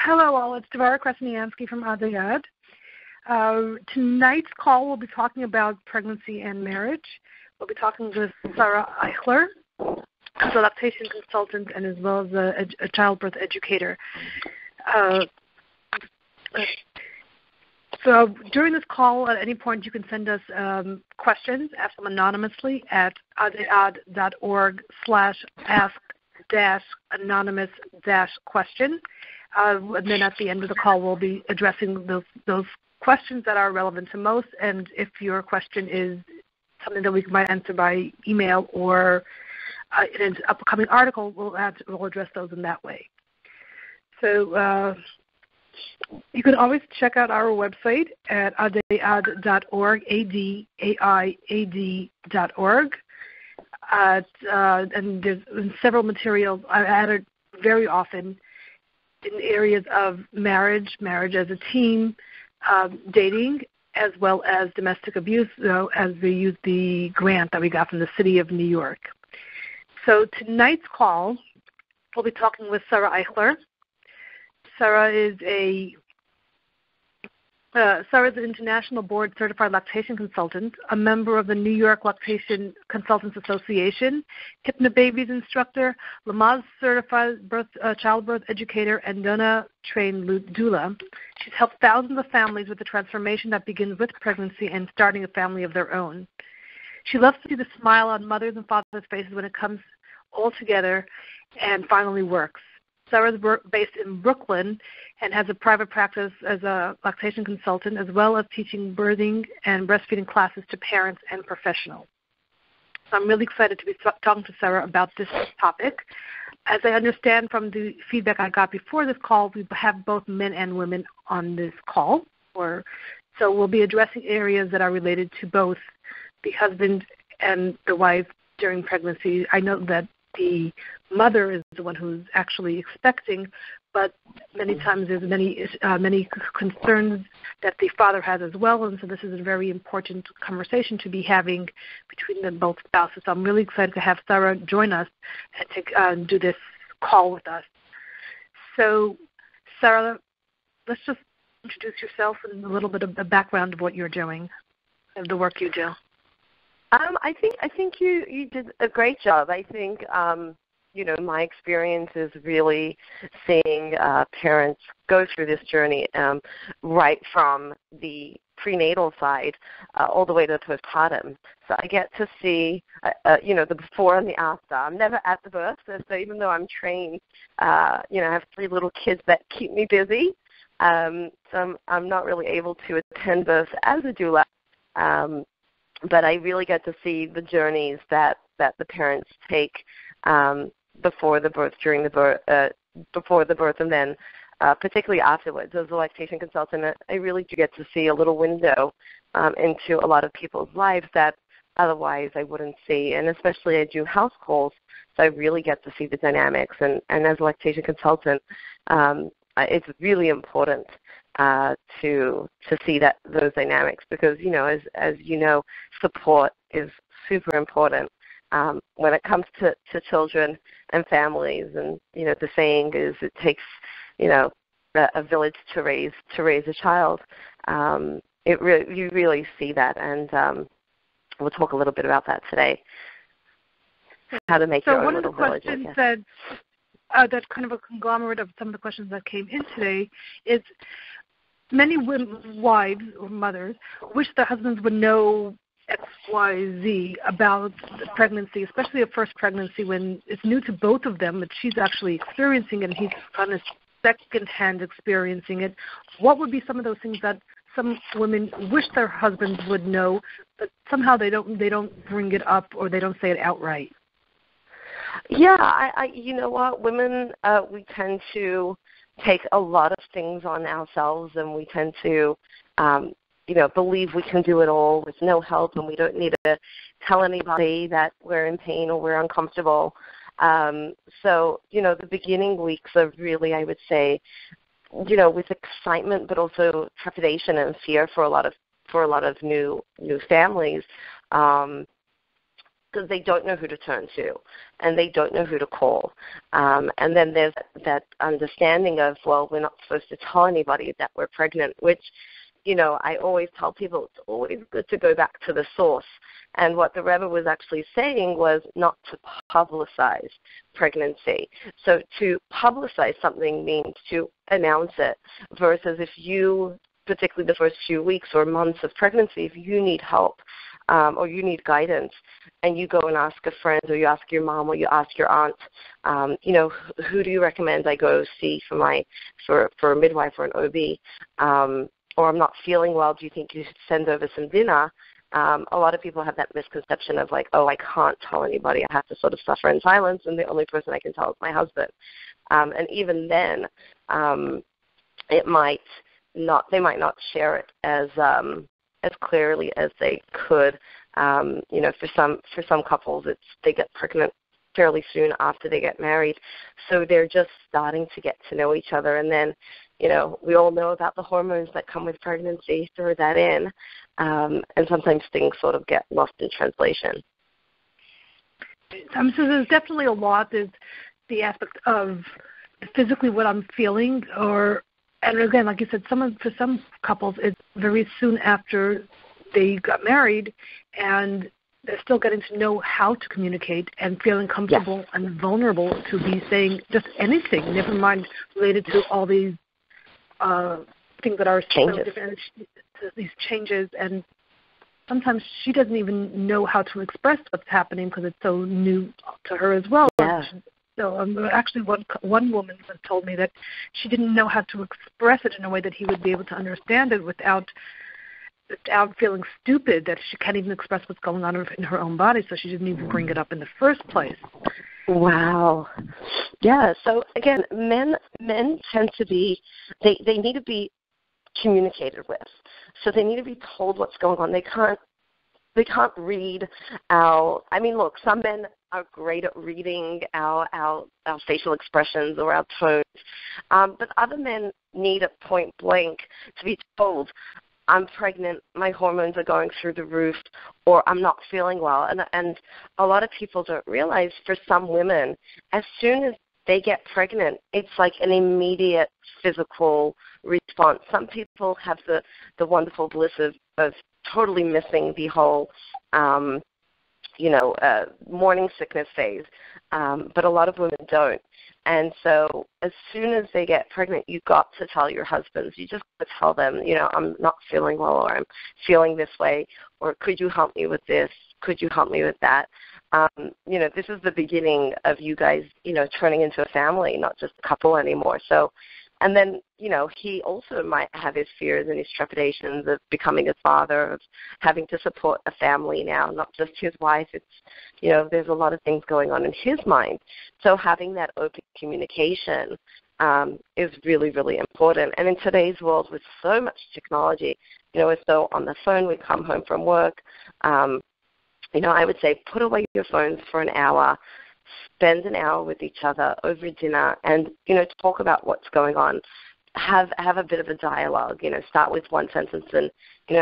Hello all, it's Devora Krasnianski from Adai Ad. Tonight's call we'll be talking about pregnancy and marriage. We'll be talking with Sarah Eichler, who's a lactation consultant and as well as a childbirth educator. So during this call, at any point, you can send us questions, ask them anonymously at adaiad.org/ask-anonymous-question. And then at the end of the call, we'll be addressing those questions that are relevant to most. And if your question is something that we might answer by email or in an upcoming article, we'll address those in that way. So you can always check out our website at adaiad.org, adaiad.org. And there's several materials I added very often in areas of marriage as a team, dating, as well as domestic abuse, as we use the grant that we got from the City of New York. So tonight's call, we'll be talking with Sarah Eichler. Sarah is an international board certified lactation consultant, a member of the New York Lactation Consultants Association, Hypnobabies instructor, Lamaze certified childbirth educator, and Dona trained doula. She's helped thousands of families with the transformation that begins with pregnancy and starting a family of their own. She loves to see the smile on mothers and fathers' faces when it comes all together and finally works. Sarah is based in Brooklyn and has a private practice as a lactation consultant, as well as teaching birthing and breastfeeding classes to parents and professionals. So I'm really excited to be talking to Sarah about this topic. As I understand from the feedback I got before this call, we have both men and women on this call. So we'll be addressing areas that are related to both the husband and the wife during pregnancy. I know that the mother is the one who's actually expecting, but many times there's many concerns that the father has as well, and so this is a very important conversation to be having between them both spouses. So I'm really excited to have Sarah join us and do this call with us. So, Sarah, let's just introduce yourself and a little bit of the background of what you're doing and the work you do. I think you did a great job. I think my experience is really seeing parents go through this journey right from the prenatal side all the way to the postpartum. So I get to see the before and the after. I'm never at the birth, so even though I'm trained, I have 3 little kids that keep me busy. So I'm not really able to attend birth as a doula. But I really get to see the journeys that the parents take before the birth, during the birth, before the birth, and then particularly afterwards. As a lactation consultant, I really do get to see a little window into a lot of people's lives that otherwise I wouldn't see. And especially I do house calls, so I really get to see the dynamics. And as a lactation consultant, it's really important to see those dynamics because, as you know, support is super important when it comes to children and families. And, the saying is it takes, a village to raise a child. You really see that, and we'll talk a little bit about that today, how to make your own little village. So one of the questions that's kind of a conglomerate of some of the questions that came in today is many wives or mothers wish their husbands would know X, Y, Z about the pregnancy, especially a first pregnancy when it's new to both of them, but she's actually experiencing it and he's kind of second-hand experiencing it. What would be some of those things that some women wish their husbands would know, but somehow they don't bring it up or they don't say it outright? Yeah, you know what, women, we tend to take a lot of things on ourselves, and we tend to, believe we can do it all with no help, and we don't need to tell anybody that we're in pain or we're uncomfortable. So, the beginning weeks are really, I would say, with excitement, but also trepidation and fear for a lot of new families. because they don't know who to turn to, and they don't know who to call. And then there's that understanding of, well, we're not supposed to tell anybody that we're pregnant, which, I always tell people it's always good to go back to the source. And what the Rebbe was actually saying was not to publicize pregnancy. So to publicize something means to announce it, versus if you, particularly the first few weeks or months of pregnancy, if you need help or you need guidance, and you go and ask a friend, or you ask your mom, or you ask your aunt, who do you recommend I go see for a midwife or an OB? Or I'm not feeling well, do you think you should send over some dinner? A lot of people have that misconception of like, oh, I can't tell anybody. I have to sort of suffer in silence, and the only person I can tell is my husband. And even then, they might not share it as clearly as they could. For some couples, they get pregnant fairly soon after they get married, so they're just starting to get to know each other. And then, we all know about the hormones that come with pregnancy. Throw that in, and sometimes things sort of get lost in translation. So there's definitely a lot. There's the aspect of physically what I'm feeling, and again, like you said, for some couples, it's very soon after they got married, and they're still getting to know how to communicate and feeling comfortable and vulnerable to be saying just anything, never mind related to all these things that are changes. So different, these changes, and sometimes she doesn't even know how to express what's happening because it's so new to her as well. Yeah. So actually, one woman told me that she didn't know how to express it in a way that he would be able to understand it without feeling stupid, that she can't even express what's going on in her own body, so she didn't even bring it up in the first place. Wow. Yeah, so again, men tend to be, they need to be communicated with. So they need to be told what's going on. They can't read look, some men are great at reading our facial expressions or our tones, but other men need at point blank to be told, I'm pregnant, my hormones are going through the roof, or I'm not feeling well. And a lot of people don't realize, for some women, as soon as they get pregnant, it's like an immediate physical response. Some people have the wonderful bliss of totally missing the whole morning sickness phase, but a lot of women don't. And so as soon as they get pregnant, you've got to tell your husbands. You just got to tell them, I'm not feeling well, or I'm feeling this way, or could you help me with this? Could you help me with that? This is the beginning of you guys, turning into a family, not just a couple anymore. So, and then, he also might have his fears and his trepidations of becoming a father, of having to support a family now, not just his wife. It's, there's a lot of things going on in his mind. So having that open communication is really, really important. And in today's world, with so much technology, we're so on the phone, we come home from work, I would say put away your phones for an hour, spend an hour with each other over dinner, and, talk about what's going on. Have a bit of a dialogue, start with one sentence and,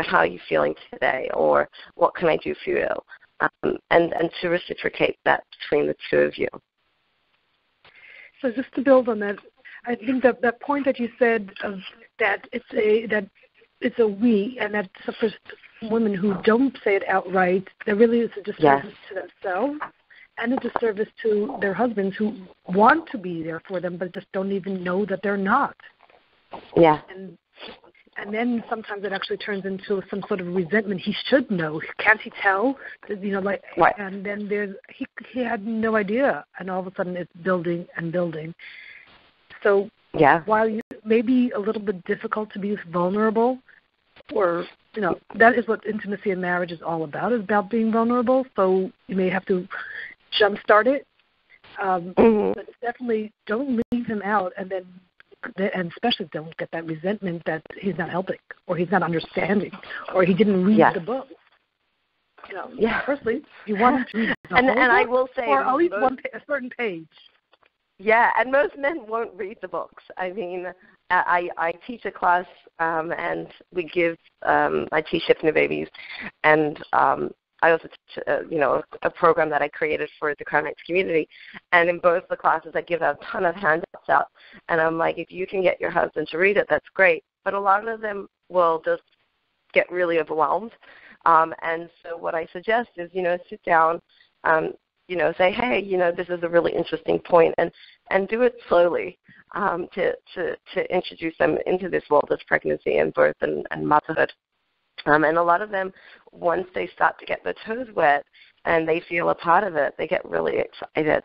how are you feeling today, or what can I do for you? And to reciprocate that between the two of you. So just to build on that, I think that point that you said of that it's a we, and that for women who don't say it outright, there really is a disservice to themselves and a disservice to their husbands who want to be there for them but just don't even know that they're not. Yeah. And then sometimes it actually turns into some sort of resentment. He should know. Can't he tell? Right. And then he had no idea, and all of a sudden it's building and building. So while you may be a little bit difficult to be vulnerable, or that is what intimacy in marriage is all about. Is about being vulnerable. So you may have to jumpstart it, but definitely don't leave him out, and especially don't get that resentment that he's not helping, or he's not understanding, or he didn't read the book. Personally, you want him to read the whole book, I will say, or at least a certain page. Yeah, and most men won't read the books. I mean, I teach a class, and we give, I teach hypnobabies, and I also teach, a program that I created for the Crown Heights community, and in both the classes I give a ton of handouts out, and I'm like, if you can get your husband to read it, that's great. But a lot of them will just get really overwhelmed, and so what I suggest is, sit down, say, hey, this is a really interesting point, and do it slowly to introduce them into this world of pregnancy and birth and motherhood. And a lot of them, once they start to get their toes wet and they feel a part of it, they get really excited.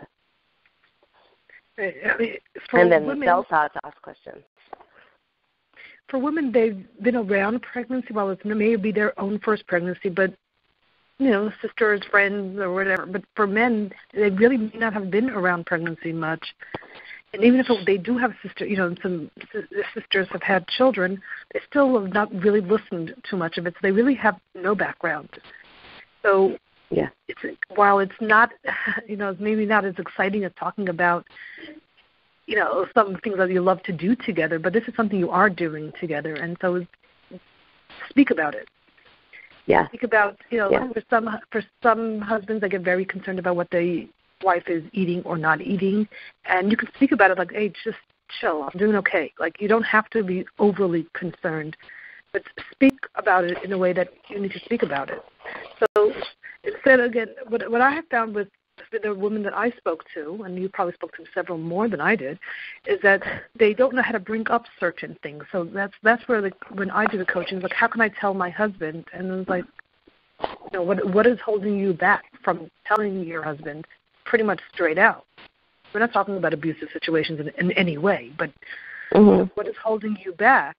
And then they'll start to ask questions. For women, they've been around pregnancy while it's maybe their own first pregnancy, but, sisters, friends, or whatever. But for men, they really may not have been around pregnancy much. And even if they do have some sisters have had children, they still have not really listened to much of it. So they really have no background. So yeah, while it's not, maybe not as exciting as talking about, some things that you love to do together, but this is something you are doing together, and so speak about it. Yeah. Speak about, for some husbands, they get very concerned about what the wife is eating or not eating, and you can speak about it like, hey, just chill, I'm doing okay. Like, you don't have to be overly concerned, but speak about it in a way that you need to speak about it. So instead, again, what I have found with the women that I spoke to, and you probably spoke to several more than I did, is that they don't know how to bring up certain things. So that's where when I do the coaching, it's like, how can I tell my husband? And it's like, what is holding you back from telling your husband pretty much straight out? We're not talking about abusive situations in any way, but what is holding you back?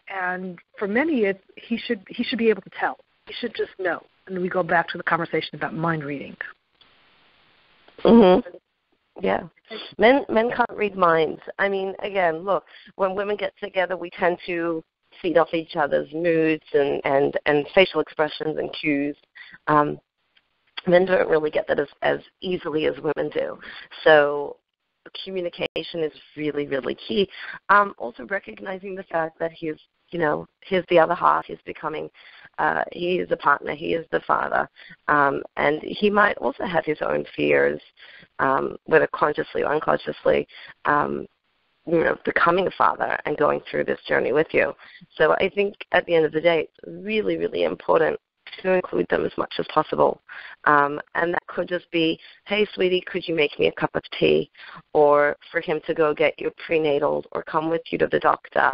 And for many, he should be able to tell. He should just know. And we go back to the conversation about mind reading. Yeah. Men can't read minds. I mean, again, look, when women get together, we tend to feed off each other's moods and facial expressions and cues. Men don't really get that as easily as women do. So communication is really, really key. Also recognizing the fact that he's the other half. He's becoming, he is a partner. He is the father. And he might also have his own fears, whether consciously or unconsciously, becoming a father and going through this journey with you. So I think at the end of the day, it's really, really important to include them as much as possible. And that could just be, hey, sweetie, could you make me a cup of tea? Or for him to go get you prenatal or come with you to the doctor.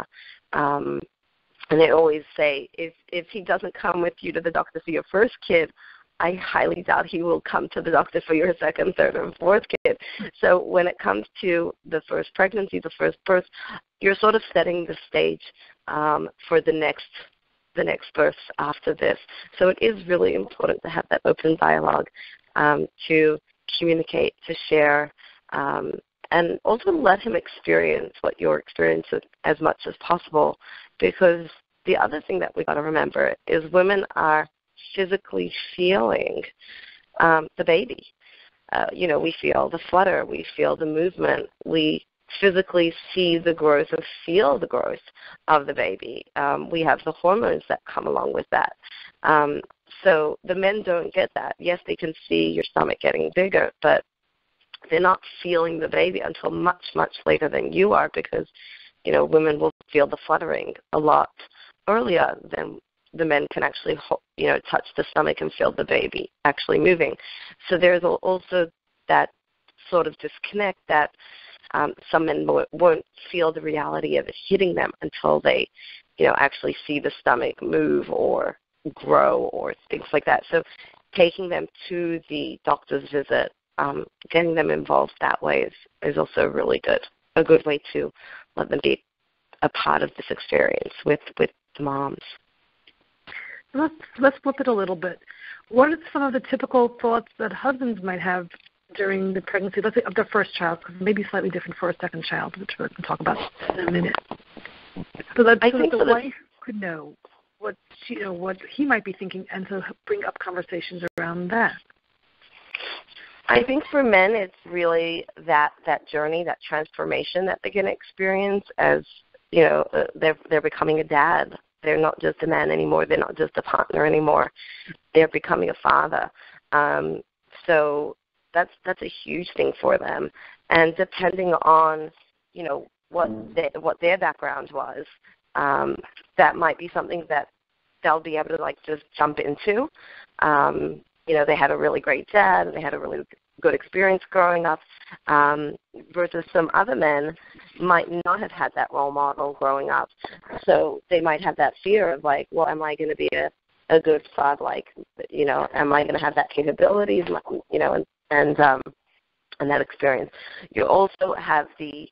And they always say, if he doesn't come with you to the doctor for your first kid, I highly doubt he will come to the doctor for your second, third, and fourth kid. So when it comes to the first pregnancy, the first birth, you're sort of setting the stage for the next birth after this. So it is really important to have that open dialogue, to communicate, to share, and also let him experience what you're experiencing as much as possible, because the other thing that we've got to remember is women are physically feeling the baby. We feel the flutter, we feel the movement, we physically see the growth and feel the growth of the baby. We have the hormones that come along with that. So the men don't get that. Yes, they can see your stomach getting bigger, but they're not feeling the baby until much, much later than you are, because, women will feel the fluttering a lot earlier than the men can actually, touch the stomach and feel the baby actually moving. So there's also that sort of disconnect that some men won't feel the reality of it hitting them until they, actually see the stomach move or grow or things like that. So taking them to the doctor's visit, getting them involved that way is also really a good way to let them be a part of this experience with the moms. Let's flip it a little bit. What are some of the typical thoughts that husbands might have during the pregnancy, let's say of their first child, because maybe slightly different for a second child, which we can talk about in a minute. So that the wife could know what he might be thinking, and to bring up conversations around that. I think for men, it's really that journey, that transformation that they're going to experience as they're becoming a dad, They're not just a man anymore. They're not just a partner anymore. They're becoming a father. So that's a huge thing for them. And depending on, what their background was, that might be something that they'll be able to just jump into. They had a really great dad, and they had a really good experience growing up, versus some other men might not have had that role model growing up. So they might have that fear of well, am I going to be a good father? Am I going to have that capabilities? And that experience. You also have the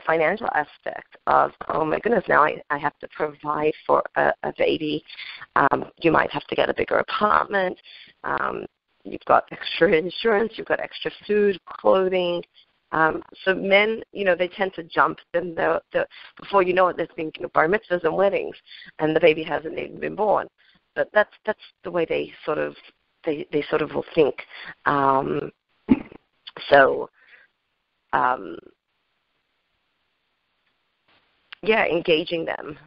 financial aspect of, oh my goodness, now I have to provide for a baby. You might have to get a bigger apartment. You've got extra insurance. You've got extra food, clothing. So men, they tend to jump, and before you know it, there's been bar mitzvahs and weddings, and the baby hasn't even been born. But that's the way they sort of will think. Engaging them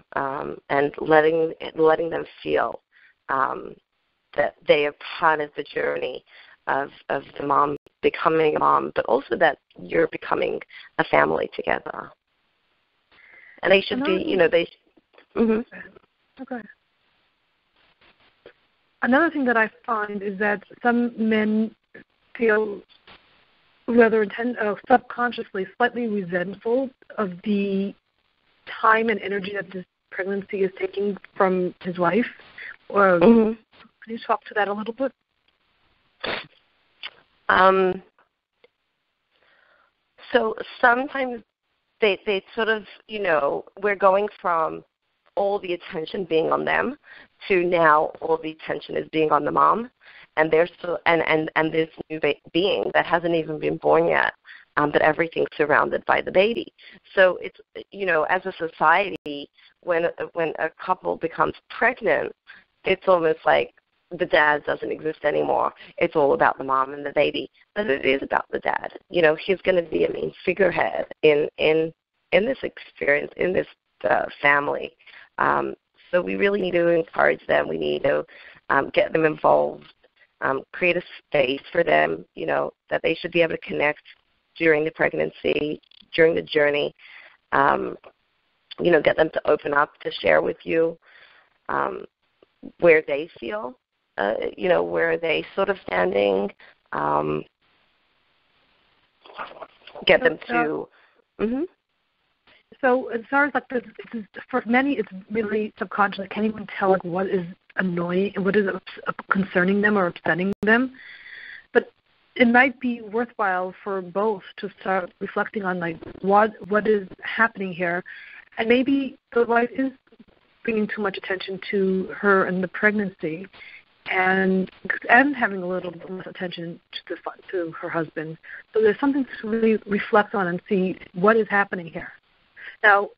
and letting them feel that they are part of the journey of the mom becoming a mom, but also that you're becoming a family together. And they should be, Okay. Another thing that I find is that some men feel whether subconsciously slightly resentful of the time and energy that this pregnancy is taking from his wife. Or can you talk to that a little bit? So sometimes they sort of, we're going from all the attention being on them to now all the attention is being on the mom, and there's and this new being that hasn't even been born yet, but everything's surrounded by the baby. So it's, as a society, when a couple becomes pregnant, it's almost like the dad doesn't exist anymore. It's all about the mom and the baby, but it is about the dad. He's going to be a main figurehead in this experience, in this family. So we really need to encourage them. We need to get them involved, create a space for them, that they should be able to connect during the pregnancy, during the journey, get them to open up, to share with you where they feel, where they sort of standing, get them to... So as far as for many, it's really subconscious. I can't even tell what is annoying and what is concerning them or upsetting them. But it might be worthwhile for both to start reflecting on what is happening here, and maybe the wife is bringing too much attention to her and the pregnancy, and having a little bit less attention to her husband. So there's something to really reflect on and see what is happening here. Now,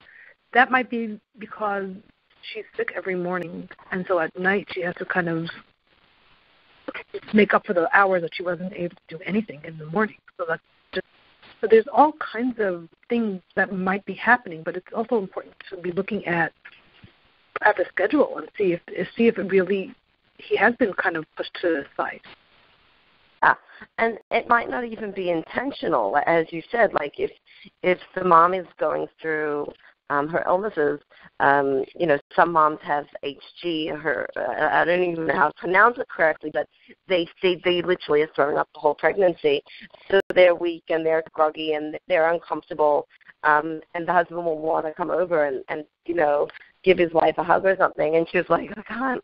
that might be because she's sick every morning, and so at night she has to kind of make up for the hours that she wasn't able to do anything in the morning. So there's all kinds of things that might be happening, but it's also important to be looking at the schedule and see if it really he has been kind of pushed to the side. And it might not even be intentional, as you said. If the mom is going through her illnesses, some moms have HG. I don't even know how to pronounce it correctly, but they literally are throwing up the whole pregnancy. So they're weak and they're groggy and they're uncomfortable, and the husband will want to come over and give his wife a hug or something, and she's like,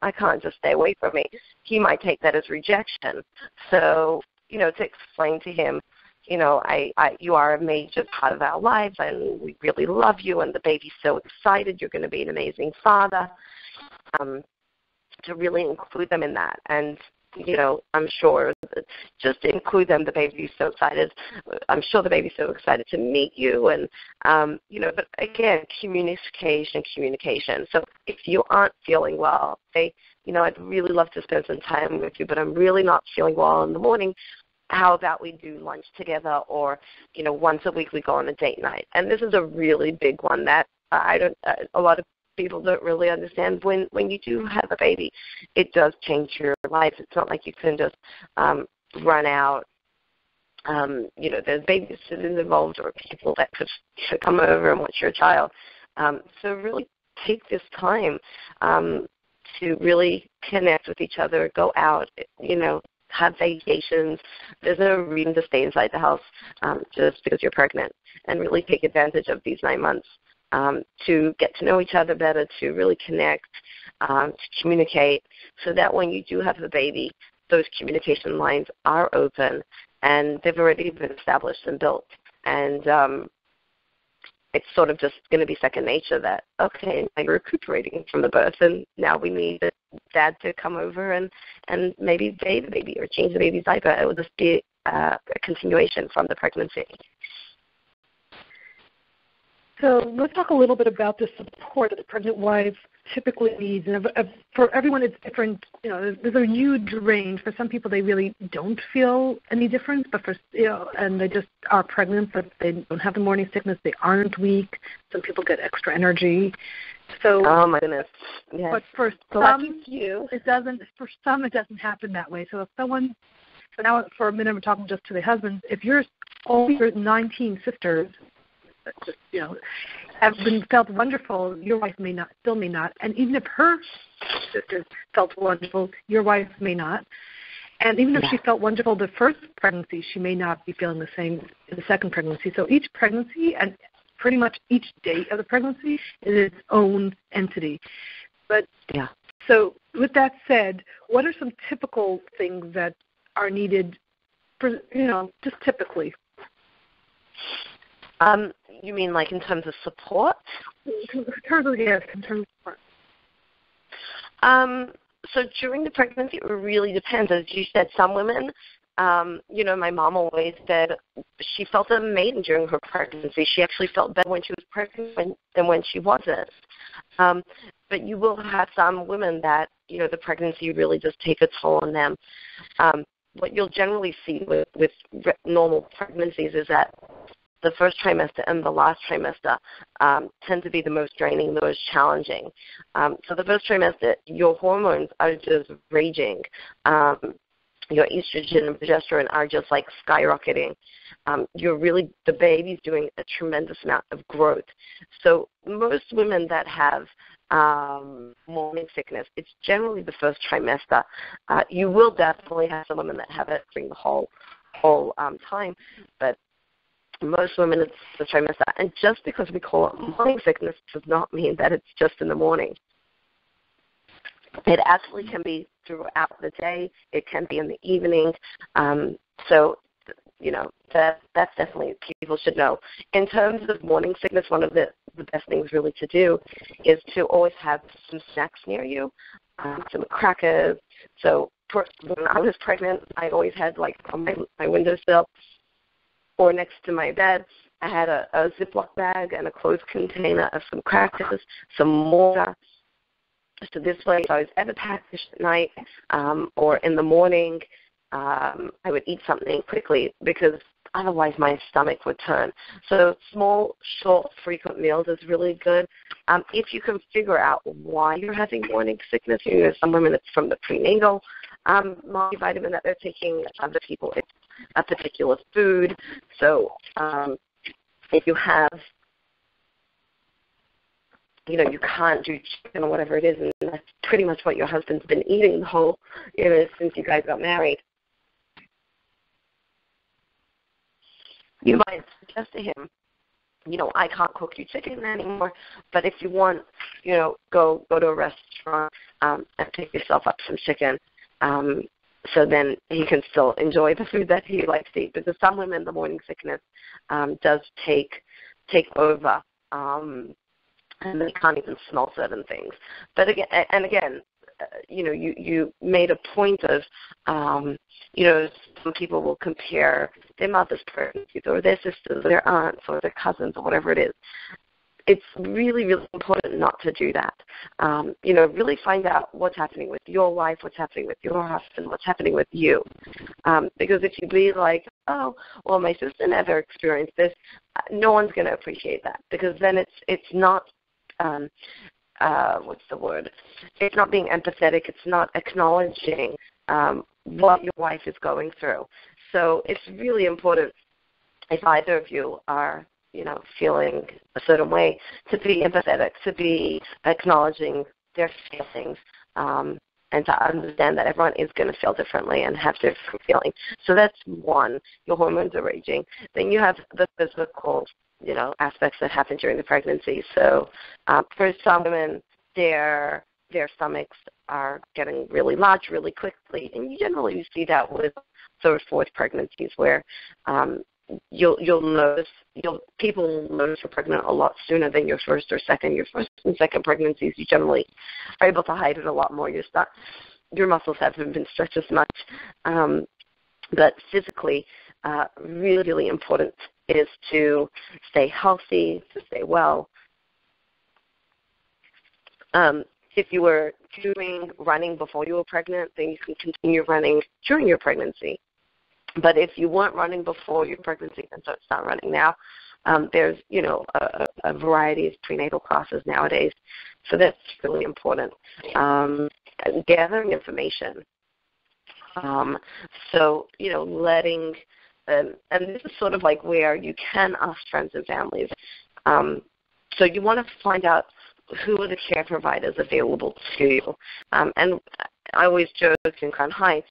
I can't just stay away from me. He might take that as rejection. So, to explain to him, you are a major part of our life, and we really love you, and the baby's so excited. You're going to be an amazing father. To really include them in that, and I'm sure just to include them, the baby's so excited. I'm sure the baby's so excited to meet you, and but again, communication. So if you aren't feeling well, say, I'd really love to spend some time with you, but I'm really not feeling well in the morning. How about we do lunch together, or once a week we go on a date night? And this is a really big one that a lot of people don't really understand. When you do have a baby, it does change your life. It's not like you can just run out. There's babysitters involved or people that could come over and watch your child. So really take this time to really connect with each other, go out, have vacations. There's no reason to stay inside the house just because you're pregnant, and really take advantage of these 9 months to get to know each other better, to really connect, to communicate, so that when you do have a baby, those communication lines are open and they've already been established and built. And it's sort of just going to be second nature that, okay, now you're recuperating from the birth, and now we need dad to come over and maybe bathe the baby or change the baby's diaper. It will just be a continuation from the pregnancy. So let's talk a little bit about the support that the pregnant wife typically needs. And for everyone, it's different. There's a huge range. For some people, they really don't feel any difference, but and they just are pregnant, but they don't have the morning sickness. They aren't weak. Some people get extra energy. So, oh my goodness! Yes. But for some, it doesn't. For some, it doesn't happen that way. So if someone, so now for a minute, we're talking just to the husbands. If all your 19 sisters, have been felt wonderful, your wife still may not. And even if her sisters felt wonderful, your wife may not. And even if she felt wonderful the first pregnancy, she may not be feeling the same in the second pregnancy. So each pregnancy and pretty much each day of the pregnancy is its own entity. But so with that said, what are some typical things that are needed for, just typically? You mean like in terms of support? In terms of support. So during the pregnancy, it really depends. As you said, some women, my mom always said she felt amazing during her pregnancy. She actually felt better when she was pregnant than when she wasn't. But you will have some women that, the pregnancy really does take a toll on them. What you'll generally see with normal pregnancies is that the first trimester and the last trimester tend to be the most draining, the most challenging. So the first trimester, your hormones are just raging. Your estrogen and progesterone are just like skyrocketing. The baby's doing a tremendous amount of growth. So most women that have morning sickness, it's generally the first trimester. You will definitely have some women that have it during the whole time, but most women, it's the trimester. And just because we call it morning sickness does not mean that it's just in the morning. It actually can be throughout the day. It can be in the evening. So, that's definitely people should know. In terms of morning sickness, one of the best things really to do is to always have some snacks near you, some crackers. So when I was pregnant, I always had on my windowsill or next to my bed, I had a Ziploc bag and a closed container of some crackers, some water. So this way, if I was ever packed at night or in the morning, I would eat something quickly because otherwise my stomach would turn. So small, short, frequent meals is really good. If you can figure out why you're having morning sickness, some women it's from the prenatal multivitamin that they're taking. Other people it's a particular food. So if you have, you can't do chicken or whatever it is, and that's pretty much what your husband's been eating the whole, since you guys got married, you might suggest to him, I can't cook you chicken anymore, but if you want, go to a restaurant and pick yourself up some chicken. So then he can still enjoy the food that he likes to eat. Because some women, the morning sickness does take over, and they can't even smell certain things. But again, you made a point of, some people will compare their mother's pregnancies or their sisters or their aunts or their cousins or whatever it is. It's really, really important not to do that. Really find out what's happening with your wife, what's happening with your husband, what's happening with you. Because if you be like, oh, well, my sister never experienced this, no one's going to appreciate that, because then it's not what's the word? It's not being empathetic. It's not acknowledging what your wife is going through. So it's really important, if either of you are, feeling a certain way, to be empathetic, to be acknowledging their feelings, and to understand that everyone is going to feel differently and have different feelings. So that's one. Your hormones are raging. Then you have the physical, aspects that happen during the pregnancy. So for some women, their stomachs are getting really large really quickly, and you generally see that with third, fourth pregnancies, where you'll notice people will notice you're pregnant a lot sooner than your first or second. Your first and second pregnancies, you generally are able to hide it a lot more. Your muscles haven't been stretched as much, but physically, really, really important is to stay healthy, to stay well. If you were doing running before you were pregnant, then you can continue running during your pregnancy. But if you weren't running before your pregnancy, then don't start running now. There's, a variety of prenatal classes nowadays, so that's really important. Gathering information. So, letting, and this is sort of like where you can ask friends and families. So you want to find out who are the care providers available to you. And I always joke in Crown Heights,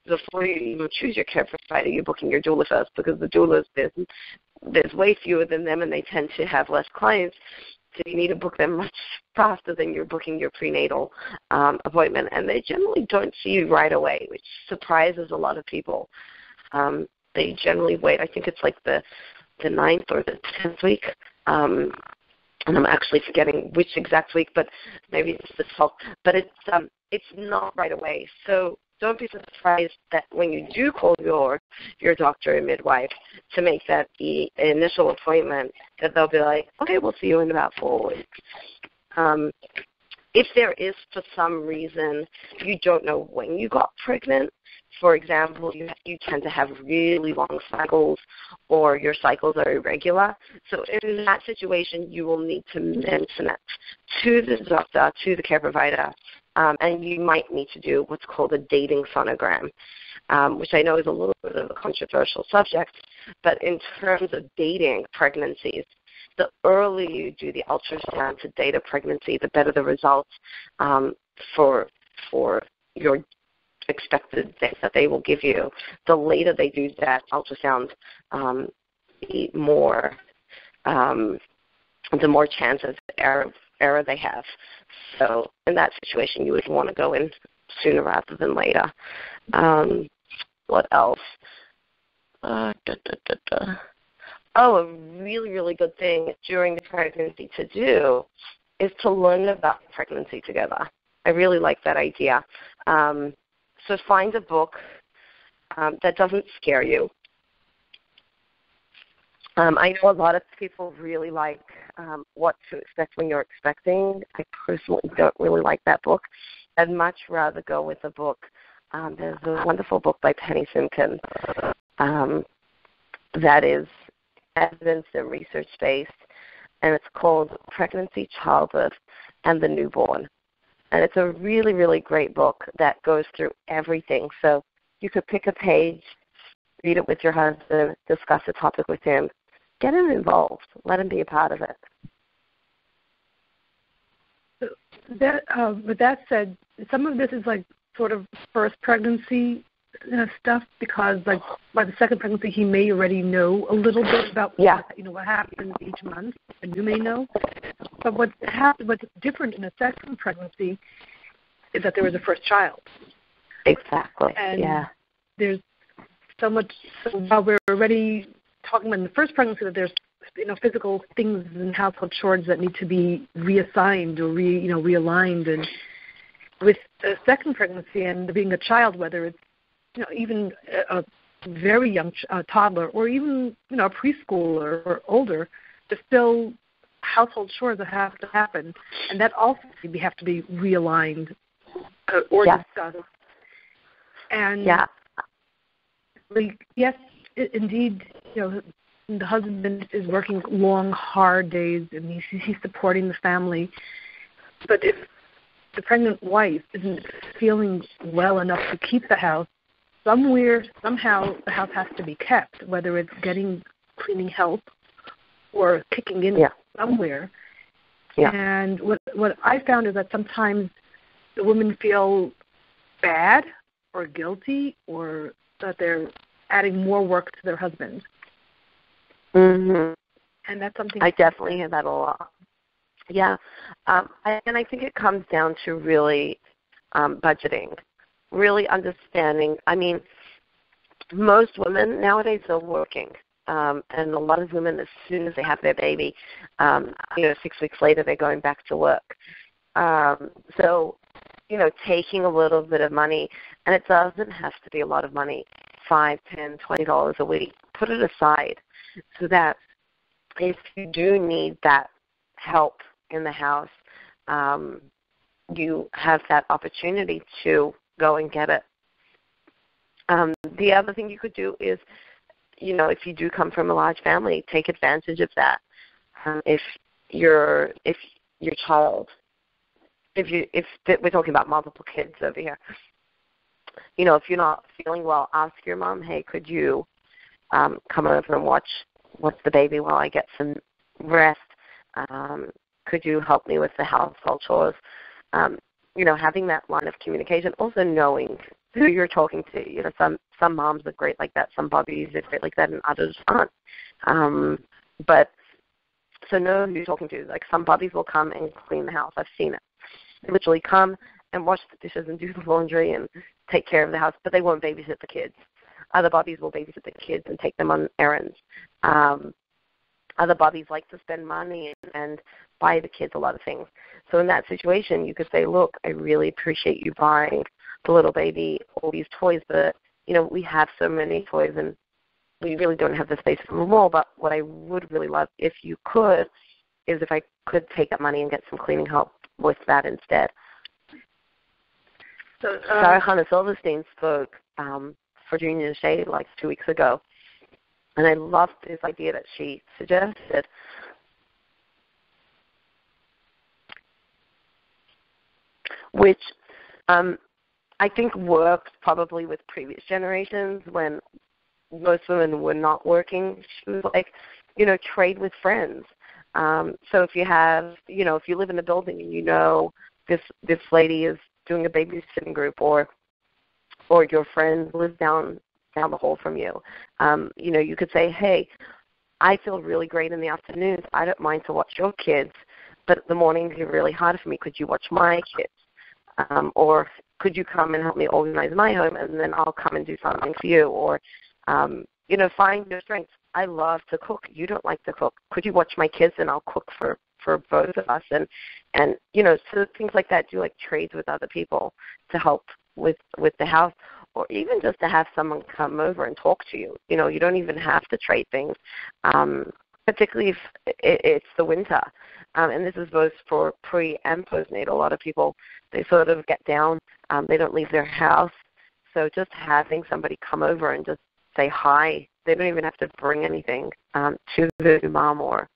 before you even choose your care provider, you're booking your doula first, because the doulas, there's way fewer than them, and they tend to have less clients. So you need to book them much faster than you're booking your prenatal appointment. And they generally don't see you right away, which surprises a lot of people. They generally wait. I think it's like the 9th or the 10th week. And I'm actually forgetting which exact week, but maybe it's the 12th. But it's not right away. So don't be surprised that when you do call your doctor or midwife to make that initial appointment, that they'll be like, okay, we'll see you in about 4 weeks. If there is, for some reason, you don't know when you got pregnant, for example, you tend to have really long cycles, or your cycles are irregular. So in that situation, you will need to mention it to the doctor, to the care provider, and you might need to do what's called a dating sonogram, which I know is a little bit of a controversial subject, but in terms of dating pregnancies, the earlier you do the ultrasound to date a pregnancy, the better the results for your expected things that they will give you. The later they do that ultrasound, the more chance of error they have. So in that situation, you would want to go in sooner rather than later. What else? Oh, a really, really good thing during the pregnancy to do is to learn about pregnancy together. I really like that idea. So find a book that doesn't scare you. I know a lot of people really like What to Expect When You're Expecting. I personally don't really like that book. I'd much rather go with a book. There's a wonderful book by Penny Simkin that is evidence and research-based, and it's called Pregnancy, Childbirth, and the Newborn. And it's a really, really great book that goes through everything. So you could pick a page, read it with your husband, discuss the topic with him, get him involved, let him be a part of it. With that said, some of this is like sort of first pregnancy stuff, because like by the second pregnancy he may already know a little bit about what happens each month, and you may know. But what's different in a second pregnancy is that there was a first child. Exactly. And there's so much. So while we're already talking about in the first pregnancy that there's physical things and household chores that need to be reassigned or realigned, and with the second pregnancy and being a child, whether it's even a very young toddler or even a preschooler or older, there's still household chores that have to happen, and that also have to be realigned or discussed. And yes, indeed, the husband is working long, hard days, and he's supporting the family. But if the pregnant wife isn't feeling well enough to keep the house, somehow the house has to be kept, whether it's getting cleaning help or kicking in somewhere. Yeah. And what I found is that sometimes the women feel bad or guilty or that they're adding more work to their husband. Mm-hmm. And that's something I definitely hear that a lot. Yeah. And I think it comes down to really budgeting, really understanding. I mean, most women nowadays are working. And a lot of women, as soon as they have their baby, 6 weeks later, they're going back to work. So, taking a little bit of money, and it doesn't have to be a lot of money, $5, $10, $20 a week. Put it aside so that if you do need that help in the house, you have that opportunity to go and get it. The other thing you could do is, if you do come from a large family, take advantage of that. If your child, if we're talking about multiple kids over here, if you're not feeling well, ask your mom, hey, could you come over and watch the baby while I get some rest? Could you help me with the household chores? Having that line of communication, also knowing who you're talking to. Some moms are great like that, some bobbies are great like that, and others aren't. But so know who you're talking to. Like some bobbies will come and clean the house. I've seen it. They literally come and wash the dishes and do the laundry and take care of the house, but they won't babysit the kids. Other bobbies will babysit the kids and take them on errands. Other bobbies like to spend money and buy the kids a lot of things. So in that situation, you could say, look, I really appreciate you buying the little baby all these toys, but, we have so many toys and we really don't have the space for them all. But what I would really love, if you could, is if I could take that money and get some cleaning help with that instead. So Sarah Silverstein spoke for Junior Shade like 2 weeks ago, and I loved this idea that she suggested. Which I think worked probably with previous generations when most women were not working. She was like, trade with friends. So if you have, if you live in a building and this lady is doing a babysitting group, or your friend lives down the hall from you, you could say, hey, I feel really great in the afternoons. I don't mind to watch your kids, but the mornings are really hard for me. Could you watch my kids? Or could you come and help me organize my home, and then I'll come and do something for you? Or, find your strengths. I love to cook. You don't like to cook. Could you watch my kids, and I'll cook for both of us? And so things like that. Do like trades with other people to help with the house, or even just to have someone come over and talk to you. You don't even have to trade things, particularly if it's the winter. And this is both for pre and postnatal. A lot of people, they sort of get down. They don't leave their house. So just having somebody come over and just say hi. They don't even have to bring anything to the new mom or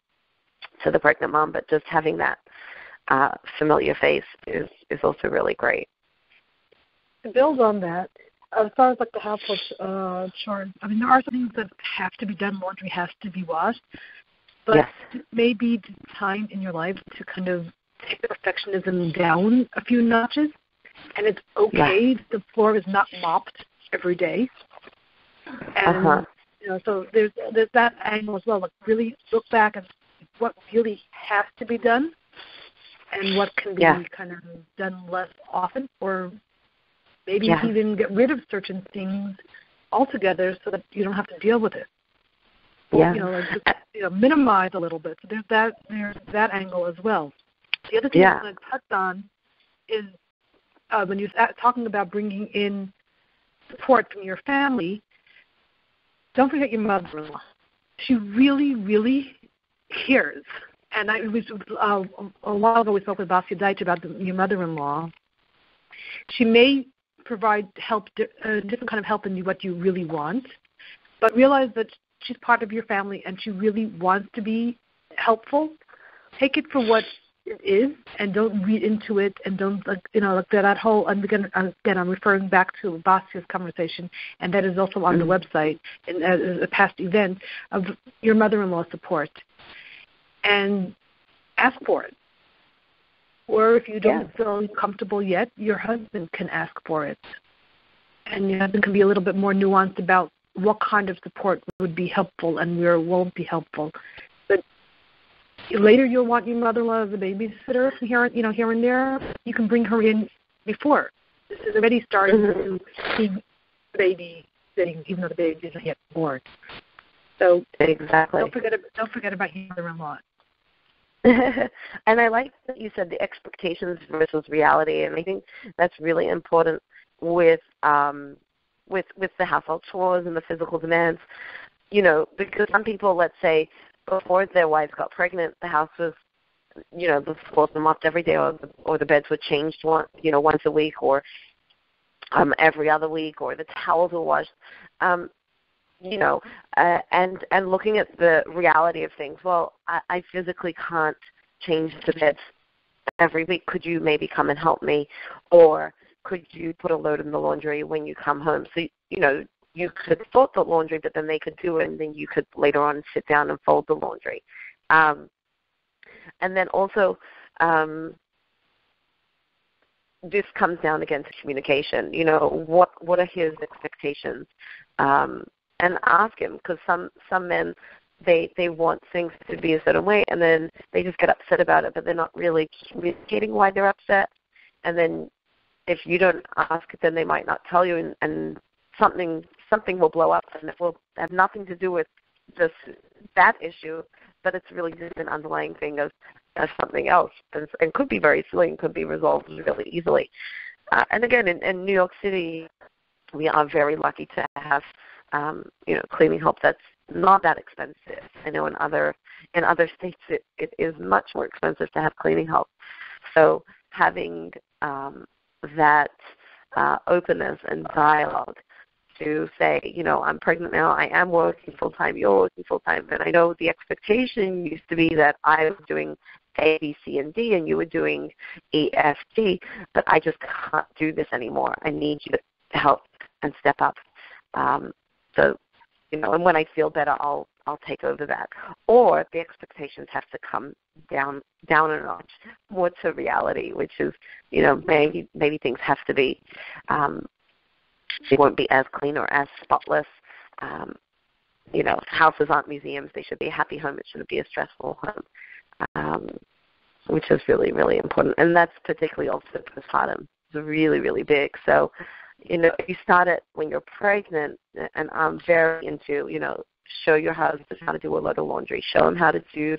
to the pregnant mom, but just having that familiar face is also really great. To build on that, as far as like the household chores, I mean, there are some things that have to be done. Laundry has to be washed. But yes. It may be time in your life to kind of take the perfectionism down a few notches. And it's okay if the floor is not mopped every day. And so there's that angle as well. Like really look back at what really has to be done and what can be kind of done less often, or maybe even get rid of certain things altogether so that you don't have to deal with it. Yeah. Just, minimize a little bit. So there's that angle as well. The other thing I'm going to touch on is when you're talking about bringing in support from your family, don't forget your mother-in-law. She really, really cares. And a while ago we spoke with Adai Ad about your mother-in-law. She may provide help, different kind of help than what you really want, but realize that she's part of your family and she really wants to be helpful. Take it for what it is, and don't read into it, and don't, that whole, and again, I'm referring back to Basia's conversation, and that is also on the website, and as a past event, of your mother-in-law support. And ask for it. Or if you don't feel comfortable yet, your husband can ask for it. And your husband can be a little bit more nuanced about what kind of support would be helpful and where won't be helpful. But later you'll want your mother-in-law as a babysitter here and there. You can bring her in before. This is already starting to see the baby sitting, even though the baby isn't yet born. So exactly. Don't forget about your mother-in-law. And I like that you said the expectations versus reality, and I think that's really important with the household chores and the physical demands. Because some people, let's say, before their wives got pregnant, the house was, the floors were mopped every day, or the beds were changed once a week, or every other week, or the towels were washed. And looking at the reality of things. Well, I physically can't change the beds every week. Could you maybe come and help me? Or could you put a load in the laundry when you come home? So, you could sort the laundry, but then they could do it, and then you could later on sit down and fold the laundry. And then also, this comes down again to communication. What are his expectations? And ask him, because some men, they want things to be a certain way, and then they just get upset about it, but they're not really communicating why they're upset. And then if you don't ask, then they might not tell you, and something will blow up, and it will have nothing to do with just that issue, but it's really just an underlying thing of something else, and could be very silly and could be resolved really easily. And again, in New York City, we are very lucky to have cleaning help that's not that expensive. I know in other states it is much more expensive to have cleaning help. So having that openness and dialogue to say, I'm pregnant now, I am working full-time, you're working full-time, and I know the expectation used to be that I was doing A, B, C, and D, and you were doing E, F, G, but I just can't do this anymore. I need you to help and step up. So, and when I feel better, I'll take over that. Or the expectations have to come down a notch, more to reality, which is, maybe things have to be, they won't be as clean or as spotless. Houses aren't museums. They should be a happy home. It shouldn't be a stressful home, which is really, really important. And that's particularly also postpartum. It's really, really big. So, if you start it when you're pregnant, and I'm very into, show your husband how to do a load of laundry, show him how to do,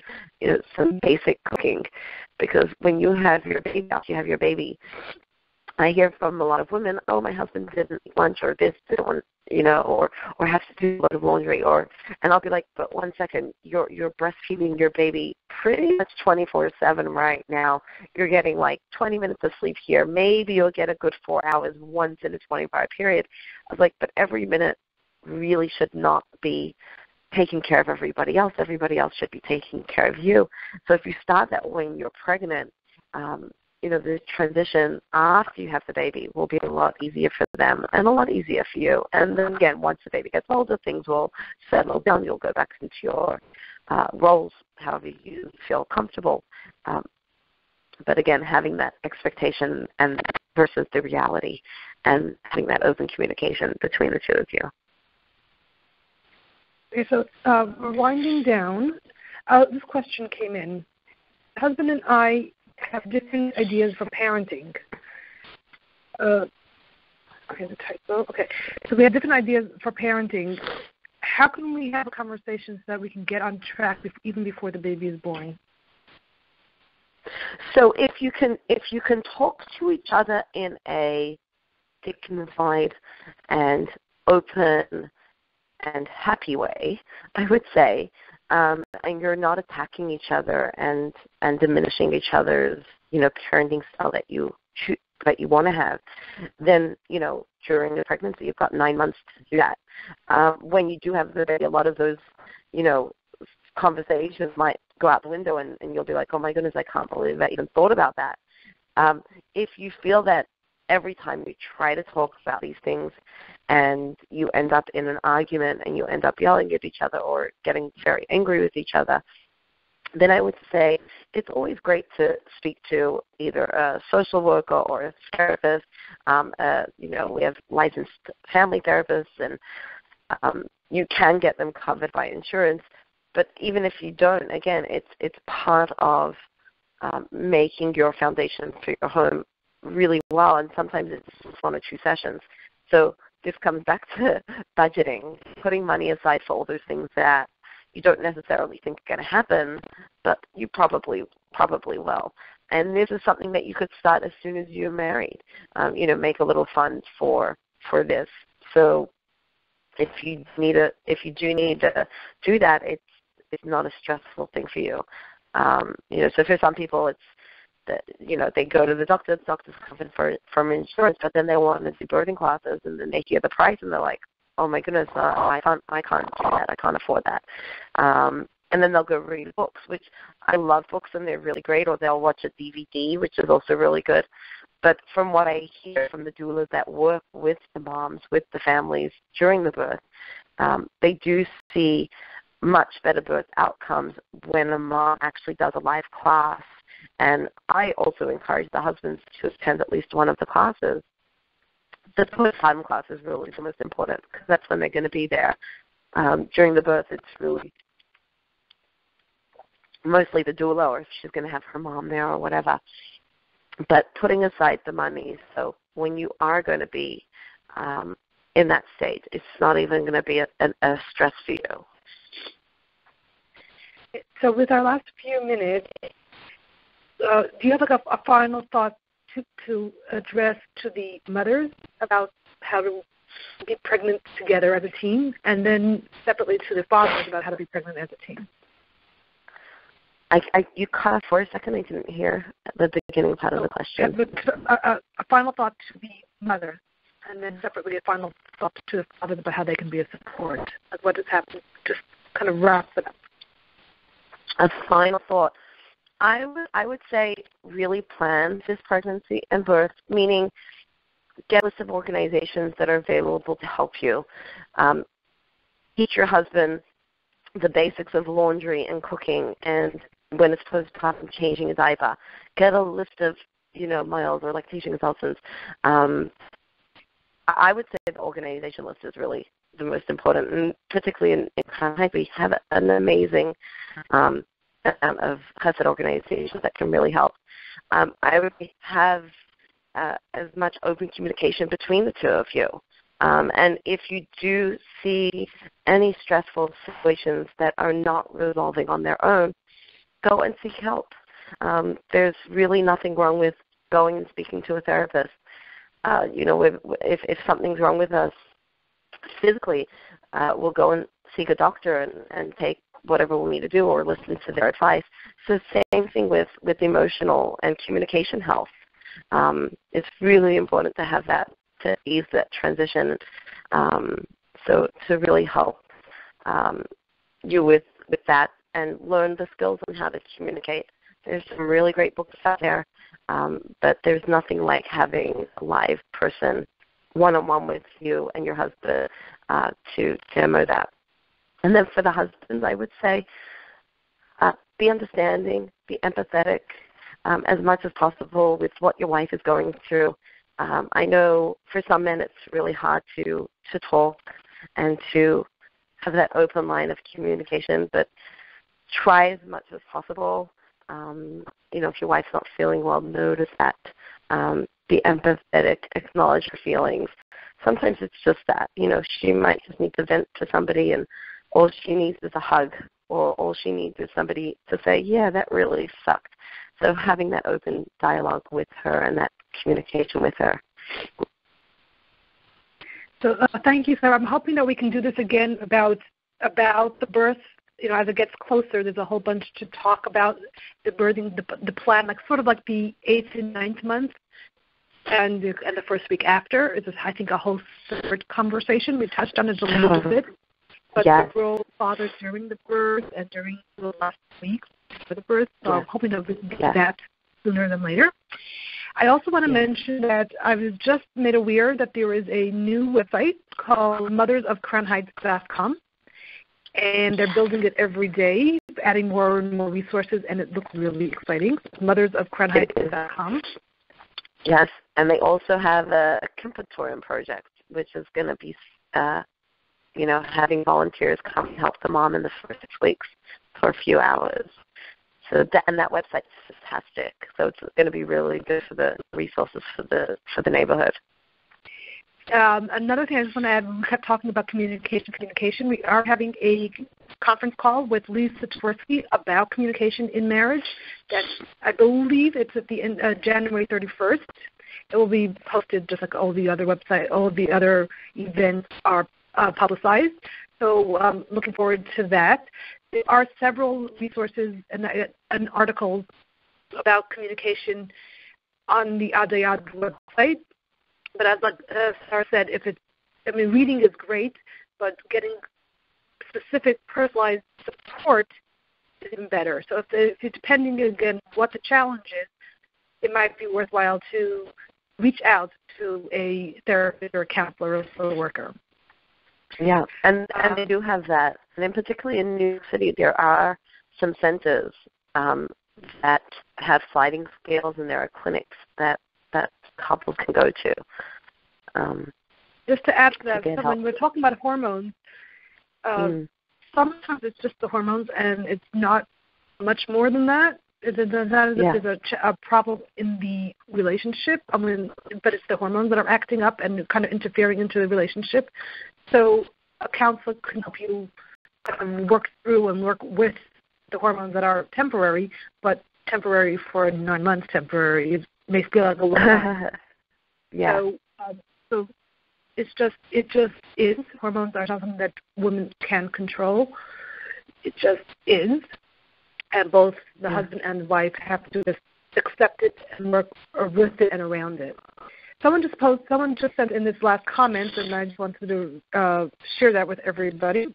some basic cooking, because when you have your baby, after you have your baby, I hear from a lot of women, oh, my husband didn't eat lunch, or this didn't, or have to do a lot of laundry, and I'll be like, but one second, you're breastfeeding your baby pretty much 24/7 right now. You're getting like 20 minutes of sleep here. Maybe you'll get a good 4 hours once in a 24-hour period. I was like, but every minute really should not be taking care of everybody else. Everybody else should be taking care of you. So if you start that when you're pregnant, the transition after you have the baby will be a lot easier for them and a lot easier for you. And then again, once the baby gets older, things will settle down. You'll go back into your roles, however you feel comfortable. But again, having that expectation and versus the reality, and having that open communication between the two of you. Okay, so we're winding down. This question came in. Husband and I have different ideas for parenting. The typo. Okay, so we have different ideas for parenting. How can we have a conversation so that we can get on track even before the baby is born? So if you can talk to each other in a dignified and open and happy way, I would say, and you're not attacking each other and diminishing each other's, parenting style that you want to have, then, during the pregnancy, you've got 9 months to do that. When you do have the baby, a lot of those, conversations might go out the window and you'll be like, oh, my goodness, I can't believe I even thought about that. If you feel that every time you try to talk about these things and you end up in an argument and you end up yelling at each other or getting very angry with each other, then I would say it's always great to speak to either a social worker or a therapist. We have licensed family therapists, and you can get them covered by insurance. But even if you don't, again, it's part of making your foundation for your home really well, and sometimes it's just 1 or 2 sessions. So this comes back to budgeting, putting money aside for all those things that you don't necessarily think are going to happen, but you probably will. And this is something that you could start as soon as you're married. Make a little fund for this. So if you do need to do that, it's not a stressful thing for you. So for some people, it's that they go to the doctor's covered from insurance, but then they want to do birthing classes, and then they hear the price, and they're like, oh my goodness, I can't do that. I can't afford that. And then they'll go read books, which I love books, and they're really great, or they'll watch a DVD, which is also really good. But from what I hear from the doulas that work with the moms, with the families during the birth, they do see much better birth outcomes when a mom actually does a live class. And I also encourage the husbands to attend at least one of the classes. The postpartum class is really the most important because that's when they're going to be there. During the birth, it's really mostly the doula, or if she's going to have her mom there or whatever. But putting aside the money, so when you are going to be in that state, it's not even going to be a stress for you. So with our last few minutes, do you have a final thought to address to the mothers about how to be pregnant together as a team, and then separately to the fathers about how to be pregnant as a team? You cut off for a second. I didn't hear the beginning part of the question. A final thought to the mother, and then separately a final thought to the fathers about how they can be a support. Like what has happened, just kind of wrap it up. A final thought. I would say really plan this pregnancy and birth, meaning get a list of organizations that are available to help you. Teach your husband the basics of laundry and cooking, and when it's postpartum, changing a diaper. Get a list of, miles or lactation consultants. I would say the organization list is really the most important, and particularly in China, we have an amazing amount of chesed organizations that can really help. I would have as much open communication between the two of you. And if you do see any stressful situations that are not resolving on their own, go and seek help. There's really nothing wrong with going and speaking to a therapist. If something's wrong with us physically, we'll go and seek a doctor and take whatever we need to do or listen to their advice. So same thing with emotional and communication health. It's really important to have that to ease that transition. So to really help you with that and learn the skills on how to communicate. There's some really great books out there, but there's nothing like having a live person one-on-one with you and your husband to demo that. And then for the husbands, I would say be understanding, be empathetic as much as possible with what your wife is going through. I know for some men it's really hard to talk and to have that open line of communication, but try as much as possible. If your wife's not feeling well, notice that. Be empathetic, acknowledge her feelings. Sometimes it's just that, she might just need to vent to somebody, and all she needs is a hug, or all she needs is somebody to say, yeah, that really sucked. So having that open dialogue with her and that communication with her. So thank you, Sarah. I'm hoping that we can do this again about the birth. As it gets closer, there's a whole bunch to talk about the birthing, the plan, sort of like the 8th and 9th month and the first week after. It's, I think, a whole separate conversation. We touched on it a little bit. But the role of fathers during the birth and during the last week for the birth. So I'm hoping to get that sooner than later. I also want to mention that I was just made aware that there is a new website called mothersofcrownheights.com, and they're building it every day, adding more and more resources, and it looks really exciting. mothersofcrownheights.com. Yes, and they also have a Kimpatorium project, which is going to be, having volunteers come help the mom in the first 6 weeks for a few hours. So that website is fantastic. So it's going to be really good for the resources for the neighborhood. Another thing I just want to add, we kept talking about communication. We are having a conference call with Lisa Tversky about communication in marriage. That I believe it's at the end January 31st. It will be posted just like all the other events are publicized. So I'm looking forward to that. There are several resources and articles about communication on the Adai Ad website. But as Sarah said, reading is great, but getting specific personalized support is even better. So if you're depending, again, what the challenge is, it might be worthwhile to reach out to a therapist or a counselor or a social worker. Yeah, and they do have that. And then particularly in New York City, there are some centers that have sliding scales, and there are clinics that couples can go to. Just to add to that, when we're talking about hormones, sometimes it's just the hormones, and it's not much more than that. There's a problem in the relationship, but it's the hormones that are acting up and kind of interfering into the relationship. So a counselor can help you work through and work with the hormones that are temporary, but temporary for 9 months, temporary. It may feel like a long time. So it just is. Hormones are something that women can control. It just is. And both the husband and the wife have to just accept it and work with it and around it. Someone just sent in this last comment, and I just wanted to share that with everybody.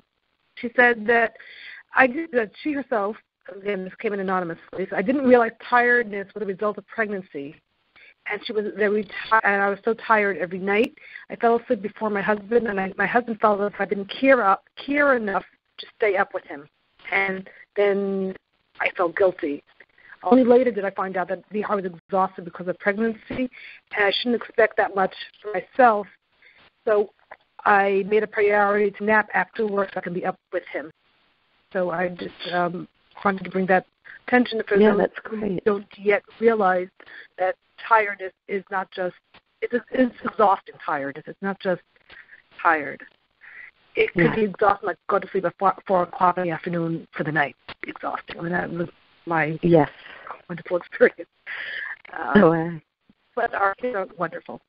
She said that she herself, again, this came in anonymously, so I didn't realize tiredness was a result of pregnancy. And she was very tired, and I was so tired every night. I fell asleep before my husband, and my husband felt as if I didn't care enough to stay up with him. And then I felt guilty. Only later did I find out that I was exhausted because of pregnancy, and I shouldn't expect that much for myself. So I made a priority to nap after work so I can be up with him. So I just wanted to bring that attention for those who don't yet realize that tiredness is not just it's exhausting tiredness. It's not just tired. It could be exhausting, like go to sleep at 4 o'clock in the afternoon for the night. Exhausting. That was my wonderful experience. But our kids are wonderful.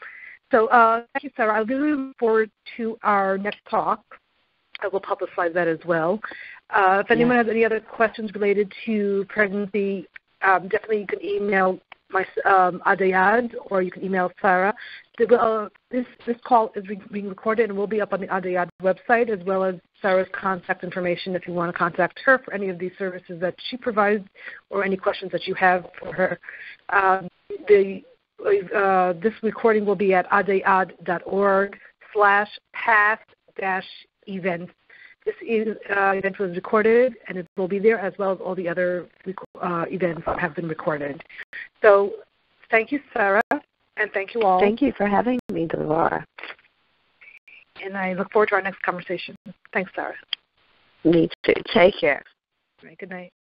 So thank you, Sarah. I really look forward to our next talk. I will publicize that as well. If anyone has any other questions related to pregnancy, definitely you can email my Adai Ad, or you can email Sarah. This call is being recorded and will be up on the Adai Ad website, as well as Sarah's contact information if you want to contact her for any of these services that she provides or any questions that you have for her. This recording will be at adaiad.org/past-events. This event was recorded, and it will be there, as well as all the other events that have been recorded. So thank you, Sarah, and thank you all. Thank you for having me, Devora. And I look forward to our next conversation. Thanks, Sarah. Me too. Take care. All right, good night.